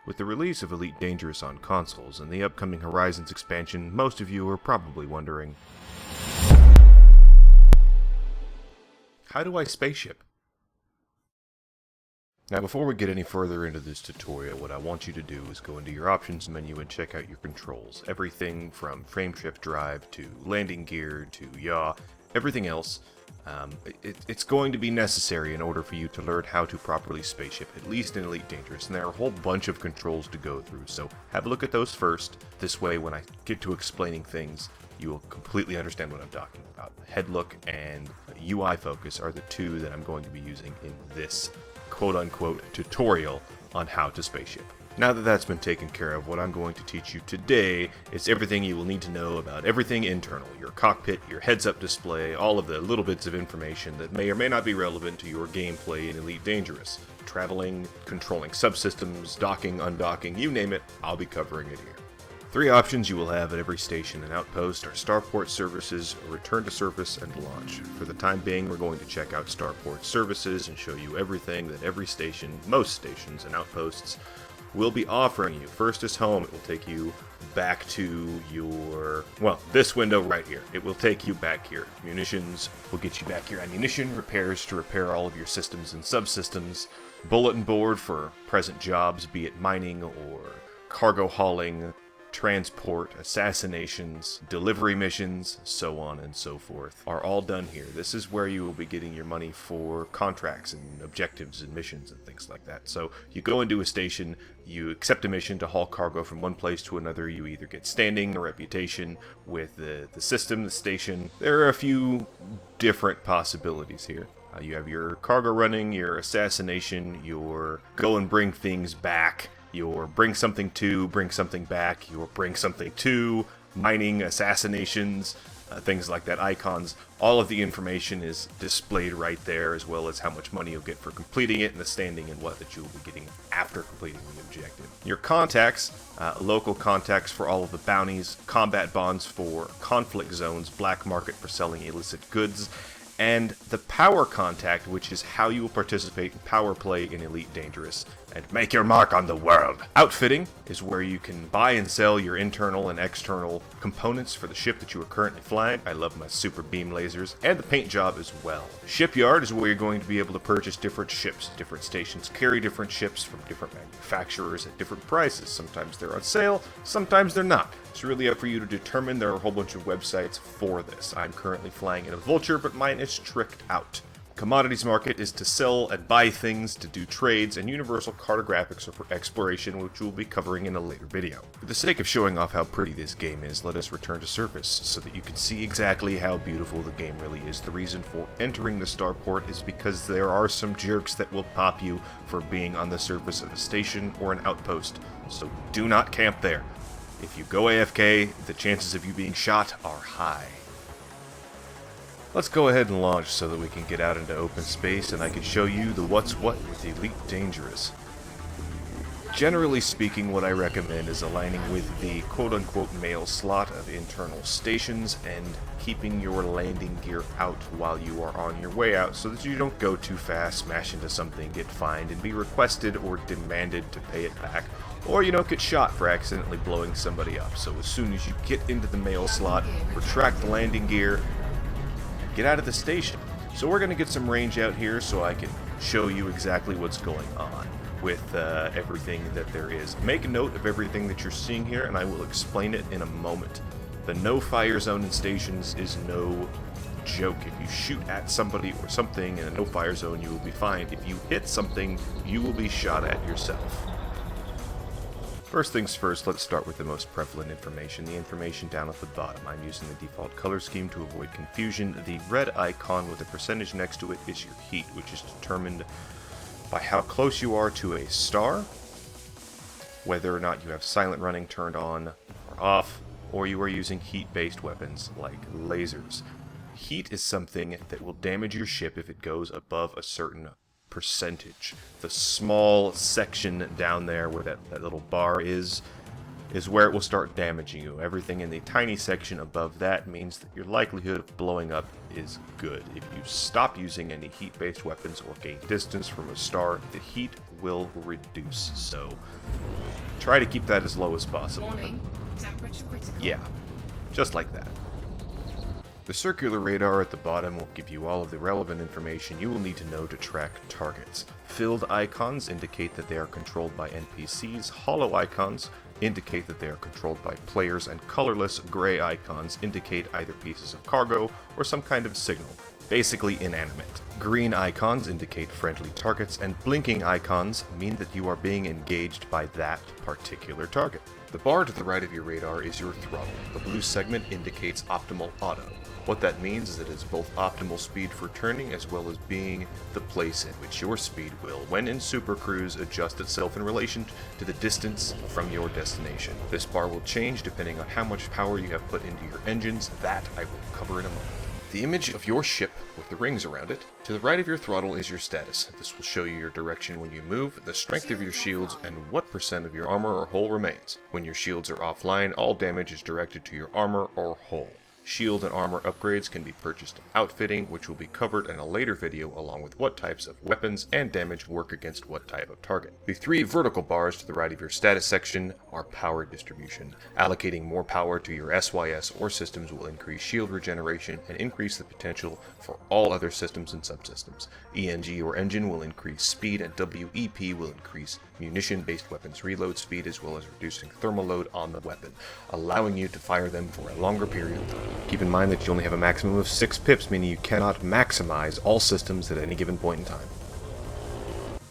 With the release of Elite Dangerous on consoles and the upcoming Horizons expansion, most of you are probably wondering, how do I spaceship? Now before we get any further into this tutorial, what I want you to do is go into your options menu and check out your controls. Everything from frameshift drive to landing gear to yaw, everything else. It's going to be necessary in order for you to learn how to properly spaceship, at least in Elite Dangerous, and there are a whole bunch of controls to go through, so have a look at those first. This way, when I get to explaining things, you will completely understand what I'm talking about. Head look and UI focus are the two that I'm going to be using in this quote-unquote tutorial on how to spaceship. Now that that's been taken care of, what I'm going to teach you today is everything you will need to know about everything internal, your cockpit, your heads-up display, all of the little bits of information that may or may not be relevant to your gameplay in Elite Dangerous. Traveling, controlling subsystems, docking, undocking, you name it, I'll be covering it here. 3 options you will have at every station and outpost are starport services, return to surface, and launch. For the time being, we're going to check out starport services and show you everything that every station, most stations and outposts, will be offering you. First is home. It will take you back to your, well, this window right here. It will take you back here. Munitions will get you back your ammunition, repairs to repair all of your systems and subsystems, bulletin board for present jobs, be it mining or cargo hauling, transport, assassinations, delivery missions, so on and so forth, are all done here. This is where you will be getting your money for contracts and objectives and missions and things like that. So you go into a station, you accept a mission to haul cargo from one place to another, you either get standing or reputation with the system, the station. There are a few different possibilities here. You have your cargo running, your assassination, your go and bring things back, your bring something to, bring something back, your bring something to, mining, assassinations, things like that, icons. All of the information is displayed right there, as well as how much money you'll get for completing it and the standing and what that you will be getting after completing the objective. Your contacts, local contacts for all of the bounties, combat bonds for conflict zones, black market for selling illicit goods, and the power contact, which is how you will participate in power play in Elite Dangerous and make your mark on the world. Outfitting is where you can buy and sell your internal and external components for the ship that you are currently flying. I love my super beam lasers, and the paint job as well. Shipyard is where you're going to be able to purchase different ships. Different stations carry different ships from different manufacturers at different prices. Sometimes they're on sale, sometimes they're not. It's really up for you to determine. There are a whole bunch of websites for this. I'm currently flying in a Vulture, but mine is tricked out. Commodities market is to sell and buy things, to do trades, and universal cartographics are for exploration, which we'll be covering in a later video. For the sake of showing off how pretty this game is, let us return to surface so that you can see exactly how beautiful the game really is. The reason for entering the starport is because there are some jerks that will pop you for being on the surface of a station or an outpost, so do not camp there. If you go AFK, the chances of you being shot are high. Let's go ahead and launch so that we can get out into open space and I can show you the what's what with Elite Dangerous. Generally speaking, what I recommend is aligning with the quote-unquote mail slot of internal stations and keeping your landing gear out while you are on your way out so that you don't go too fast, smash into something, get fined, and be requested or demanded to pay it back, or you don't get shot for accidentally blowing somebody up. So as soon as you get into the mail slot, retract the landing gear, get out of the station. So we're going to get some range out here so I can show you exactly what's going on with everything that there is. Make note of everything that you're seeing here and I will explain it in a moment. The no fire zone in stations is no joke. If you shoot at somebody or something in a no fire zone, you will be fined. If you hit something, you will be shot at yourself. First things first, let's start with the most prevalent information, the information down at the bottom. I'm using the default color scheme to avoid confusion. The red icon with a percentage next to it is your heat, which is determined by how close you are to a star, whether or not you have silent running turned on or off, or you are using heat-based weapons like lasers. Heat is something that will damage your ship if it goes above a certain percentage. The small section down there where that little bar is where it will start damaging you. Everything in the tiny section above that means that your likelihood of blowing up is good. If you stop using any heat-based weapons or gain distance from a star, the heat will reduce, so try to keep that as low as possible. Warning. Temperature critical. Yeah, just like that. The circular radar at the bottom will give you all of the relevant information you will need to know to track targets. Filled icons indicate that they are controlled by NPCs, hollow icons indicate that they are controlled by players, and colorless gray icons indicate either pieces of cargo or some kind of signal, basically inanimate. Green icons indicate friendly targets, and blinking icons mean that you are being engaged by that particular target. The bar to the right of your radar is your throttle. The blue segment indicates optimal auto. What that means is that it's both optimal speed for turning as well as being the place in which your speed will, when in Super Cruise, adjust itself in relation to the distance from your destination. This bar will change depending on how much power you have put into your engines. That I will cover in a moment. The image of your ship with the rings around it. To the right of your throttle is your status. This will show you your direction when you move, the strength of your shields, and what percent of your armor or hull remains. When your shields are offline, all damage is directed to your armor or hull. Shield and armor upgrades can be purchased in outfitting, which will be covered in a later video, along with what types of weapons and damage work against what type of target. The three vertical bars to the right of your status section are power distribution. Allocating more power to your SYS or systems will increase shield regeneration and increase the potential for all other systems and subsystems. ENG or engine will increase speed, and WEP will increase munition-based weapons reload speed, as well as reducing thermal load on the weapon, allowing you to fire them for a longer period of time. Keep in mind that you only have a maximum of 6 pips, meaning you cannot maximize all systems at any given point in time.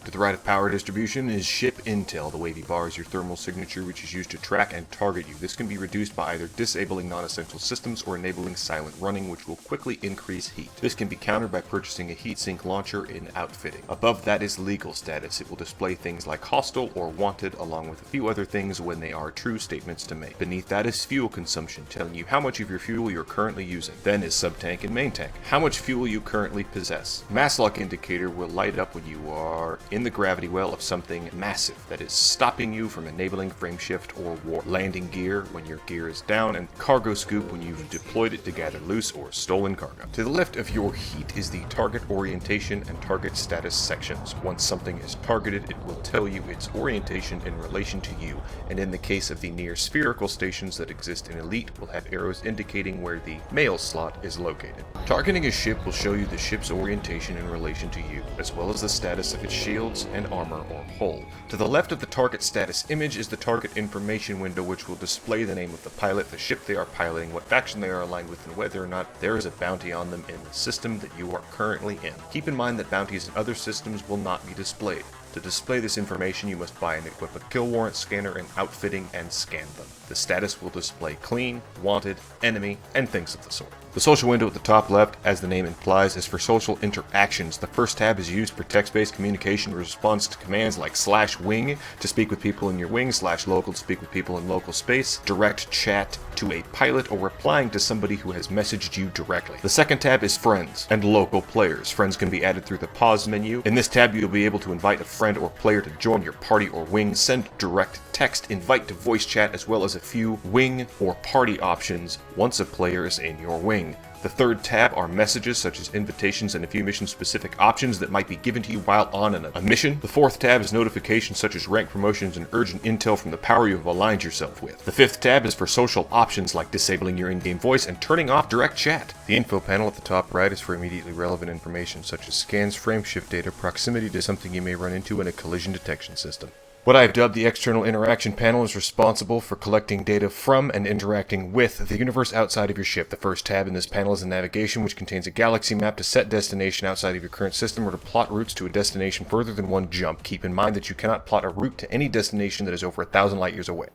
To the right of power distribution is ship intel. The wavy bar is your thermal signature, which is used to track and target you. This can be reduced by either disabling non-essential systems or enabling silent running, which will quickly increase heat. This can be countered by purchasing a heatsink launcher in outfitting. Above that is legal status. It will display things like hostile or wanted, along with a few other things when they are true statements to make. Beneath that is fuel consumption, telling you how much of your fuel you're currently using. Then is sub-tank and main tank, how much fuel you currently possess. Mass lock indicator will light up when you are in the gravity well of something massive that is stopping you from enabling frame shift or warp. Landing gear when your gear is down, and cargo scoop when you've deployed it to gather loose or stolen cargo. To the left of your heat is the target orientation and target status sections. Once something is targeted, it will tell you its orientation in relation to you, and in the case of the near spherical stations that exist in Elite, will have arrows indicating where the mail slot is located. Targeting a ship will show you the ship's orientation in relation to you, as well as the status of its shields and armor or hull. To the left of the target status image is the target information window, which will display the name of the pilot, the ship they are piloting, what faction they are aligned with, and whether or not there is a bounty on them in the system that you are currently in. Keep in mind that bounties in other systems will not be displayed. To display this information, you must buy and equip a kill warrant scanner and outfitting and scan them. The status will display clean, wanted, enemy, and things of the sort. The social window at the top left, as the name implies, is for social interactions. The first tab is used for text-based communication in response to commands like /wing to speak with people in your wing, /local to speak with people in local space, direct chat to a pilot, or replying to somebody who has messaged you directly. The second tab is friends and local players. Friends can be added through the pause menu. In this tab, you'll be able to invite a friend or player to join your party or wing, send direct text, invite to voice chat, as well as a few wing or party options once a player is in your wing. The third tab are messages such as invitations and a few mission-specific options that might be given to you while on a mission. The fourth tab is notifications such as rank promotions and urgent intel from the power you have aligned yourself with. The fifth tab is for social options like disabling your in-game voice and turning off direct chat. The info panel at the top right is for immediately relevant information such as scans, frame shift data, proximity to something you may run into in a collision detection system. What I have dubbed the External Interaction Panel is responsible for collecting data from and interacting with the universe outside of your ship. The first tab in this panel is a navigation, which contains a galaxy map to set destination outside of your current system or to plot routes to a destination further than one jump. Keep in mind that you cannot plot a route to any destination that is over 1,000 light years away.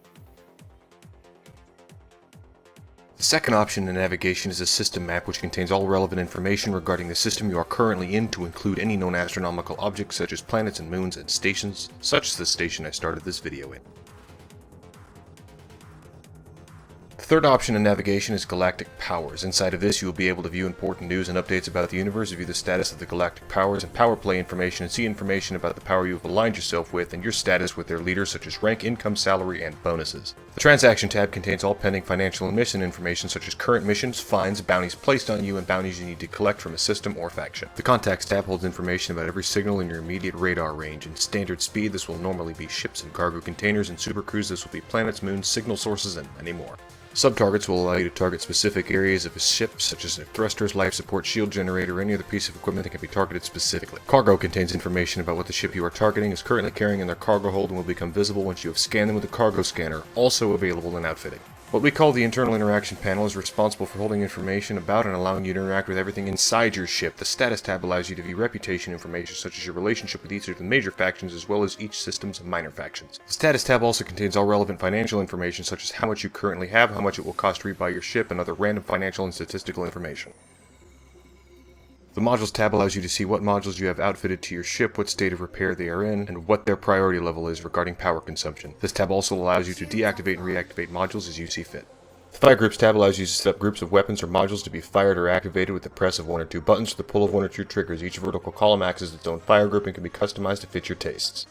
The second option in navigation is a system map, which contains all relevant information regarding the system you are currently in, to include any known astronomical objects such as planets and moons and stations, such as the station I started this video in. The third option in navigation is Galactic Powers. Inside of this, you will be able to view important news and updates about the universe, view the status of the Galactic Powers and power play information, and see information about the power you have aligned yourself with and your status with their leaders, such as rank, income, salary, and bonuses. The Transaction tab contains all pending financial and mission information, such as current missions, fines, bounties placed on you, and bounties you need to collect from a system or faction. The Contacts tab holds information about every signal in your immediate radar range. In standard speed, this will normally be ships and cargo containers. In super cruise, this will be planets, moons, signal sources, and many more. Sub-targets will allow you to target specific areas of a ship, such as their thrusters, life support, shield generator, or any other piece of equipment that can be targeted specifically. Cargo contains information about what the ship you are targeting is currently carrying in their cargo hold and will become visible once you have scanned them with a cargo scanner, also available in outfitting. What we call the Internal Interaction Panel is responsible for holding information about and allowing you to interact with everything inside your ship. The Status tab allows you to view reputation information such as your relationship with each of the major factions as well as each system's minor factions. The Status tab also contains all relevant financial information such as how much you currently have, how much it will cost to rebuy your ship, and other random financial and statistical information. The Modules tab allows you to see what modules you have outfitted to your ship, what state of repair they are in, and what their priority level is regarding power consumption. This tab also allows you to deactivate and reactivate modules as you see fit. The Fire Groups tab allows you to set up groups of weapons or modules to be fired or activated with the press of one or two buttons or the pull of one or two triggers. Each vertical column acts as its own fire group and can be customized to fit your tastes.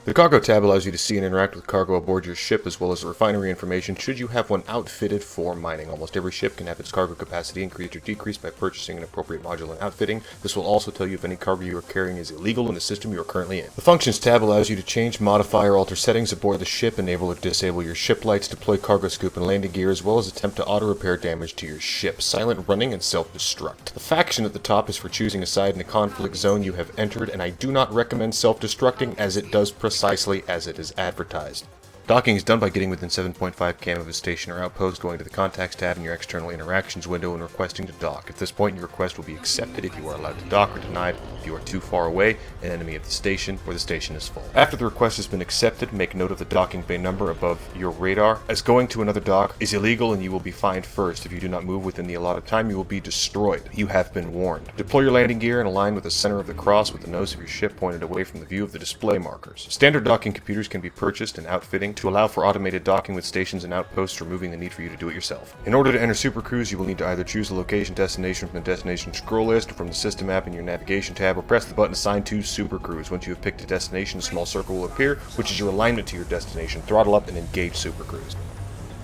The Cargo tab allows you to see and interact with cargo aboard your ship as well as refinery information should you have one outfitted for mining. Almost every ship can have its cargo capacity increased or decreased by purchasing an appropriate module and outfitting. This will also tell you if any cargo you are carrying is illegal in the system you are currently in. The Functions tab allows you to change, modify, or alter settings aboard the ship, enable or disable your ship lights, deploy cargo scoop and landing gear, as well as attempt to auto-repair damage to your ship, silent running, and self-destruct. The Faction at the top is for choosing a side in a conflict zone you have entered, and I do not recommend self-destructing as it does precisely as it is advertised. Docking is done by getting within 7.5 km of a station or outpost, going to the Contacts tab in your External Interactions window and requesting to dock. At this point, your request will be accepted if you are allowed to dock, or denied if you are too far away, an enemy of the station, or the station is full. After the request has been accepted, make note of the docking bay number above your radar, as going to another dock is illegal and you will be fined first. If you do not move within the allotted time, you will be destroyed. You have been warned. Deploy your landing gear and align with the center of the cross with the nose of your ship pointed away from the view of the display markers. Standard docking computers can be purchased and outfitting to allow for automated docking with stations and outposts, removing the need for you to do it yourself. In order to enter Super Cruise, you will need to either choose a location destination from the destination scroll list or from the system app in your navigation tab, or press the button assigned to Super Cruise. Once you have picked a destination, a small circle will appear, which is your alignment to your destination. Throttle up and engage Super Cruise.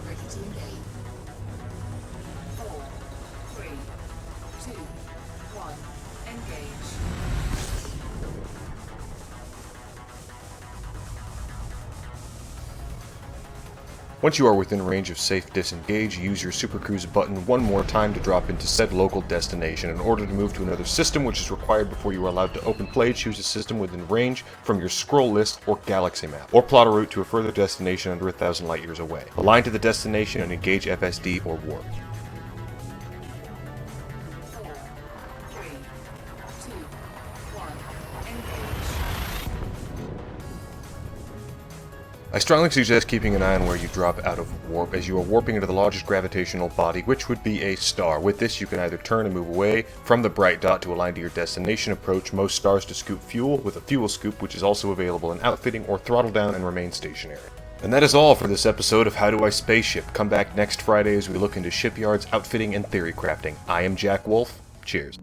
Ready to engage. 4, 3, 2, 1, engage. Once you are within range of safe disengage, use your Super Cruise button one more time to drop into said local destination. In order to move to another system, which is required before you are allowed to open play, choose a system within range from your scroll list or galaxy map, or plot a route to a further destination under 1,000 light years away. Align to the destination and engage FSD or warp. 4, 3, 2, 1, engage. I strongly suggest keeping an eye on where you drop out of warp, as you are warping into the largest gravitational body, which would be a star. With this, you can either turn and move away from the bright dot to align to your destination, approach most stars to scoop fuel with a fuel scoop, which is also available in outfitting, or throttle down and remain stationary. And that is all for this episode of How Do I Spaceship. Come back next Friday as we look into shipyards, outfitting, and theory crafting. I am Jack Wolf. Cheers.